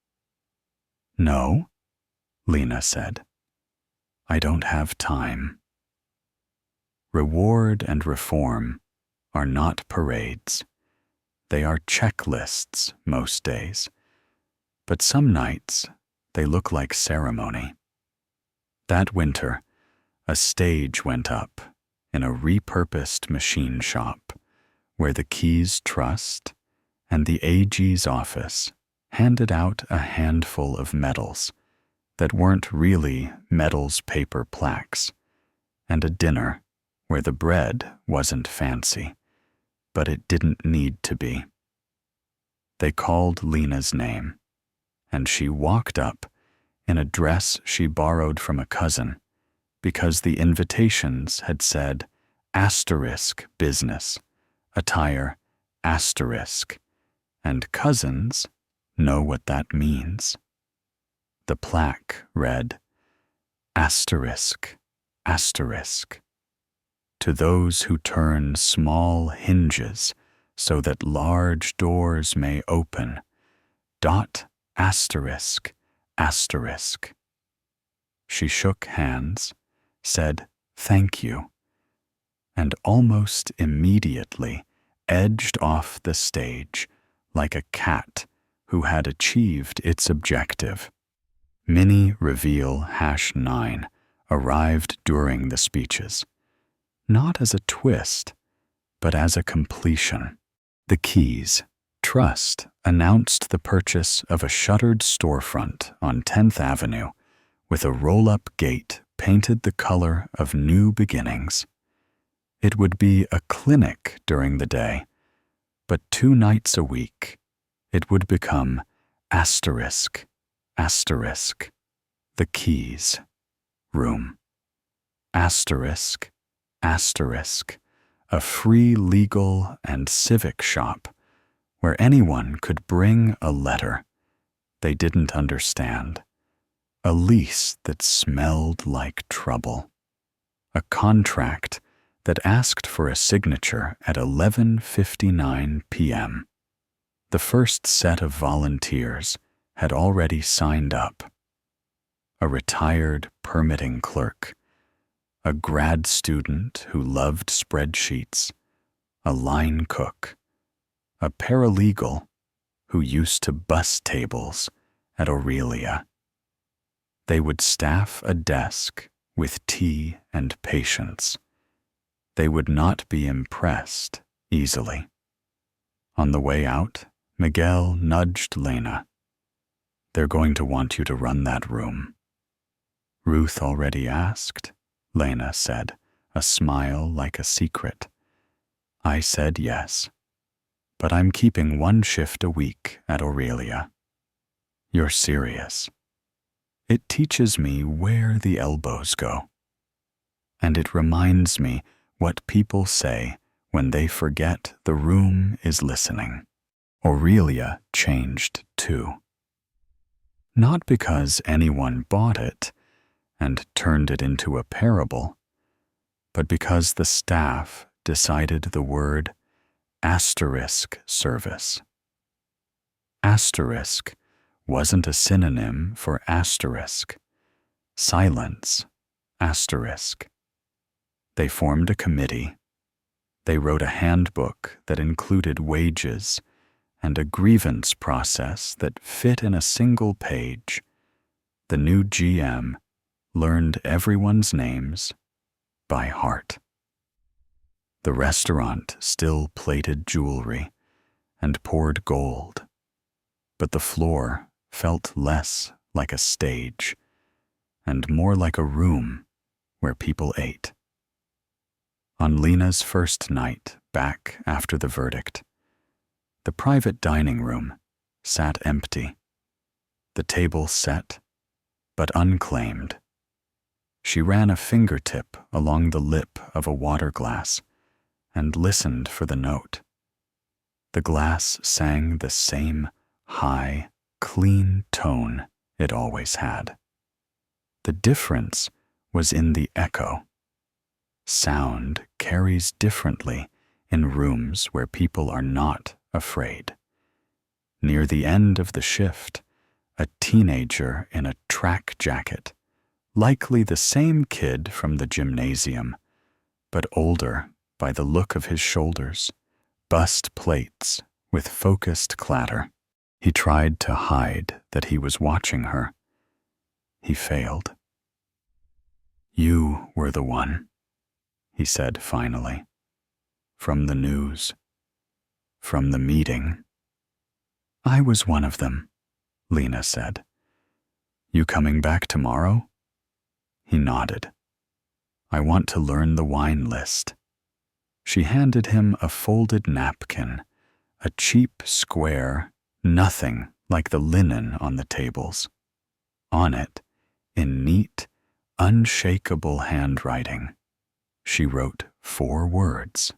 "No," Lena said. "I don't have time." Reward and reform are not parades. They are checklists most days, but some nights they look like ceremony. That winter, a stage went up in a repurposed machine shop where the Keys Trust and the AG's office handed out a handful of medals that weren't really medals paper plaques, and a dinner where the bread wasn't fancy, but it didn't need to be. They called Lena's name, and she walked up in a dress she borrowed from a cousin because the invitations had said asterisk business, attire asterisk, and cousins know what that means. The plaque read, asterisk, asterisk. To those who turn small hinges so that large doors may open, dot asterisk, asterisk. She shook hands, said thank you, and almost immediately edged off the stage like a cat who had achieved its objective. Mini Reveal #9 arrived during the speeches, not as a twist, but as a completion. The Keys Trust announced the purchase of a shuttered storefront on 10th Avenue with a roll-up gate painted the color of new beginnings. It would be a clinic during the day, but 2 nights a week it would become asterisk, asterisk, the Keys Room. Asterisk, asterisk, a free legal and civic shop where anyone could bring a letter they didn't understand, a lease that smelled like trouble, a contract that asked for a signature at 11:59 p.m. The first set of volunteers had already signed up. A retired permitting clerk, a grad student who loved spreadsheets, a line cook, a paralegal who used to bus tables at Aurelia. They would staff a desk with tea and patience. They would not be impressed easily. On the way out, Miguel nudged Lena. They're going to want you to run that room. Ruth already asked, Lena said, a smile like a secret. I said yes, but I'm keeping 1 shift a week at Aurelia. You're serious. It teaches me where the elbows go. And it reminds me what people say when they forget the room is listening. Aurelia changed too. Not because anyone bought it and turned it into a parable, but because the staff decided the word asterisk service. Asterisk wasn't a synonym for asterisk. Silence, asterisk. They formed a committee. They wrote a handbook that included wages and a grievance process that fit in a single page. The new GM learned everyone's names by heart. The restaurant still plated jewelry and poured gold, but the floor felt less like a stage and more like a room where people ate. On Lena's first night back after the verdict, the private dining room sat empty, the table set but unclaimed. She ran a fingertip along the lip of a water glass and listened for the note. The glass sang the same high, clean tone it always had. The difference was in the echo. Sound carries differently in rooms where people are not afraid. Near the end of the shift, a teenager in a track jacket, likely the same kid from the gymnasium, but older by the look of his shoulders, bust plates with focused clatter. He tried to hide that he was watching her. He failed. You were the one, he said finally. From the news. From the meeting. I was one of them, Lena said. You coming back tomorrow? He nodded. I want to learn the wine list. She handed him a folded napkin, a cheap square, nothing like the linen on the tables. On it, in neat, unshakable handwriting, she wrote 4 words.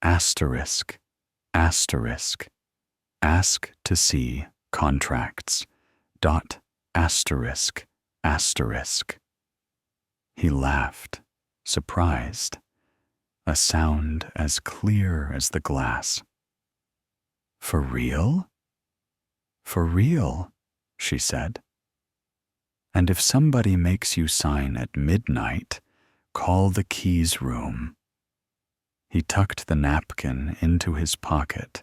Asterisk, asterisk, ask to see contracts, dot, asterisk, asterisk. He laughed, surprised, a sound as clear as the glass. For real? For real, she said. And if somebody makes you sign at midnight, call the keys room. He tucked the napkin into his pocket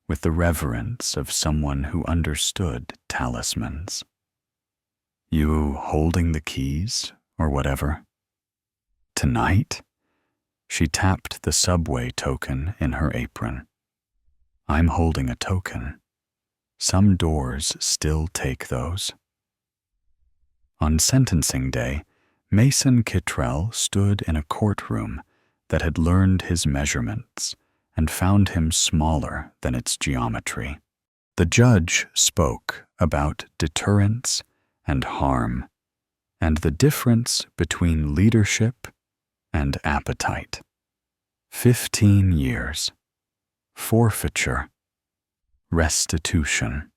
with the reverence of someone who understood talismans. You holding the keys, or whatever? Tonight? She tapped the subway token in her apron. I'm holding a token. Some doors still take those. On sentencing day, Mason Kittrell stood in a courtroom that had learned his measurements and found him smaller than its geometry. The judge spoke about deterrence and harm, and the difference between leadership and appetite. 15 years. Forfeiture. Restitution.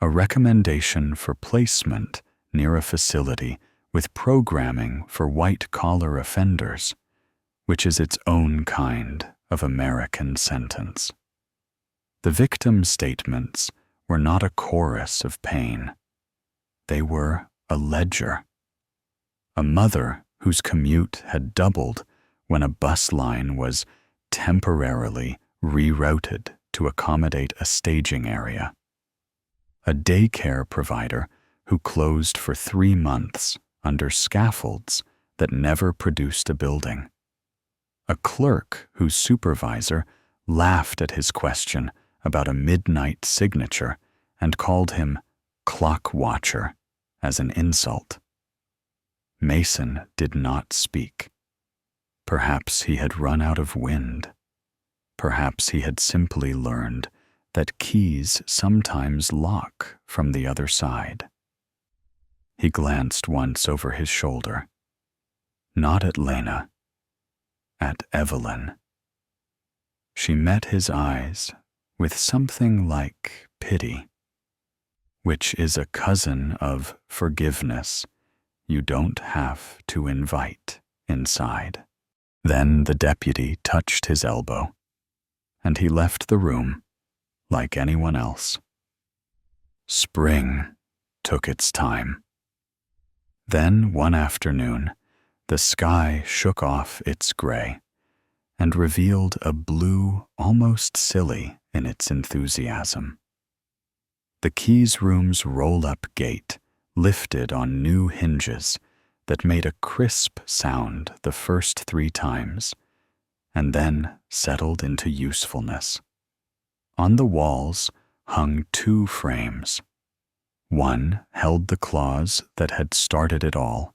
A recommendation for placement near a facility with programming for white-collar offenders, which is its own kind of American sentence. The victim statements were not a chorus of pain. They were a ledger. A mother whose commute had doubled when a bus line was temporarily rerouted to accommodate a staging area. A daycare provider who closed for 3 months under scaffolds that never produced a building. A clerk whose supervisor laughed at his question about a midnight signature and called him clock watcher as an insult. Mason did not speak. Perhaps he had run out of wind. Perhaps he had simply learned that keys sometimes lock from the other side. He glanced once over his shoulder. Not at Lena. At Evelyn. She met his eyes with something like pity, which is a cousin of forgiveness you don't have to invite inside. Then the deputy touched his elbow, and he left the room like anyone else. Spring took its time. Then one afternoon, the sky shook off its gray and revealed a blue almost silly in its enthusiasm. The keys room's roll-up gate lifted on new hinges that made a crisp sound the first 3 times, and then settled into usefulness. On the walls hung 2 frames. One held the clause that had started it all,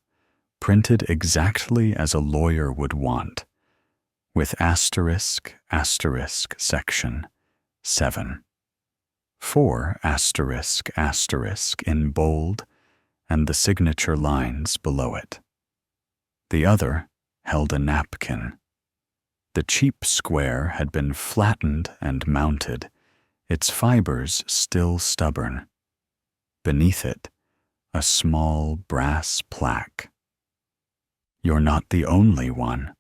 printed exactly as a lawyer would want, with asterisk, asterisk, section 7. 4 asterisk, asterisk in bold, and the signature lines below it. The other held a napkin. The cheap square had been flattened and mounted, its fibers still stubborn. Beneath it, a small brass plaque. You're not the only one.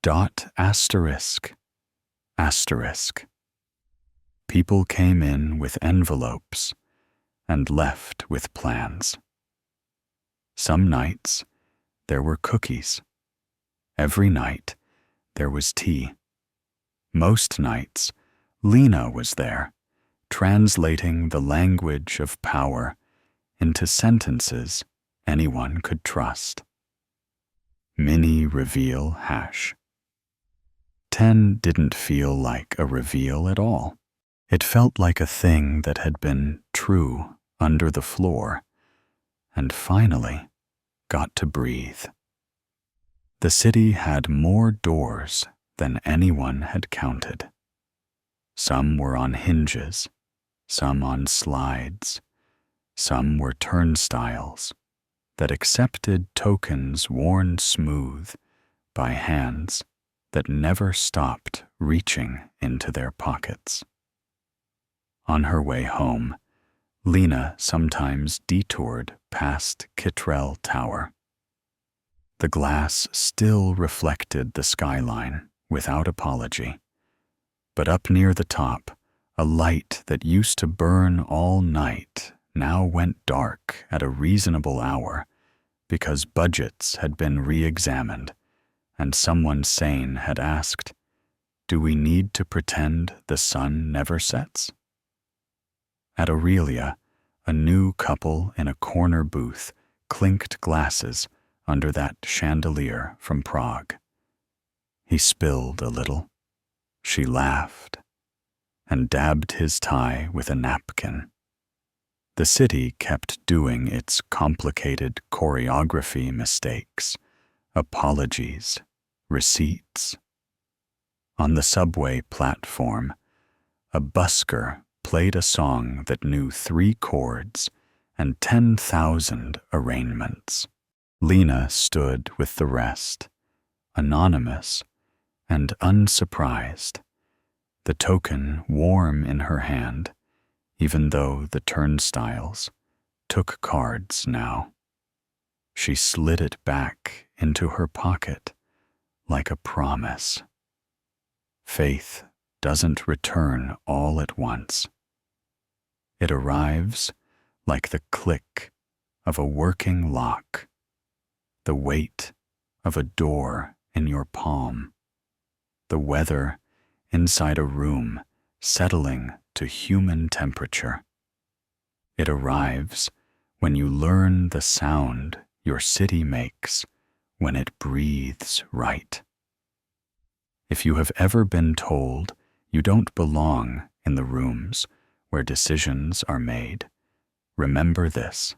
Dot asterisk, asterisk. People came in with envelopes and left with plans. Some nights, there were cookies. Every night, there was tea. Most nights, Lena was there, translating the language of power into sentences anyone could trust. Mini reveal hash. 10 didn't feel like a reveal at all. It felt like a thing that had been true under the floor and finally got to breathe. The city had more doors than anyone had counted. Some were on hinges, some on slides, some were turnstiles that accepted tokens worn smooth by hands that never stopped reaching into their pockets. On her way home, Lena sometimes detoured past Kittrell Tower. The glass still reflected the skyline without apology, but up near the top, a light that used to burn all night now went dark at a reasonable hour because budgets had been re-examined and someone sane had asked, "Do we need to pretend the sun never sets?" At Aurelia, a new couple in a corner booth clinked glasses under that chandelier from Prague. He spilled a little. She laughed and dabbed his tie with a napkin. The city kept doing its complicated choreography mistakes, apologies, receipts. On the subway platform, a busker played a song that knew 3 chords and 10,000 arraignments. Lena stood with the rest, anonymous and unsurprised, the token warm in her hand, even though the turnstiles took cards now. She slid it back into her pocket like a promise. Faith doesn't return all at once. It arrives like the click of a working lock, the weight of a door in your palm, the weather inside a room settling to human temperature. It arrives when you learn the sound your city makes when it breathes right. If you have ever been told you don't belong in the rooms where decisions are made, remember this: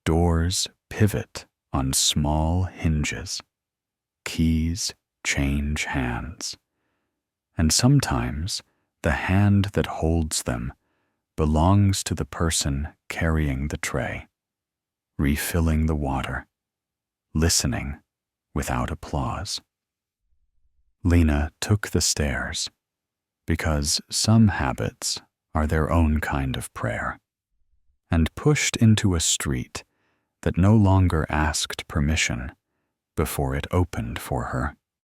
doors pivot on small hinges, keys change hands, and sometimes the hand that holds them belongs to the person carrying the tray, refilling the water, listening without applause. Lena took the stairs because some habits are their own kind of prayer, and pushed into a street that no longer asked permission before it opened for her.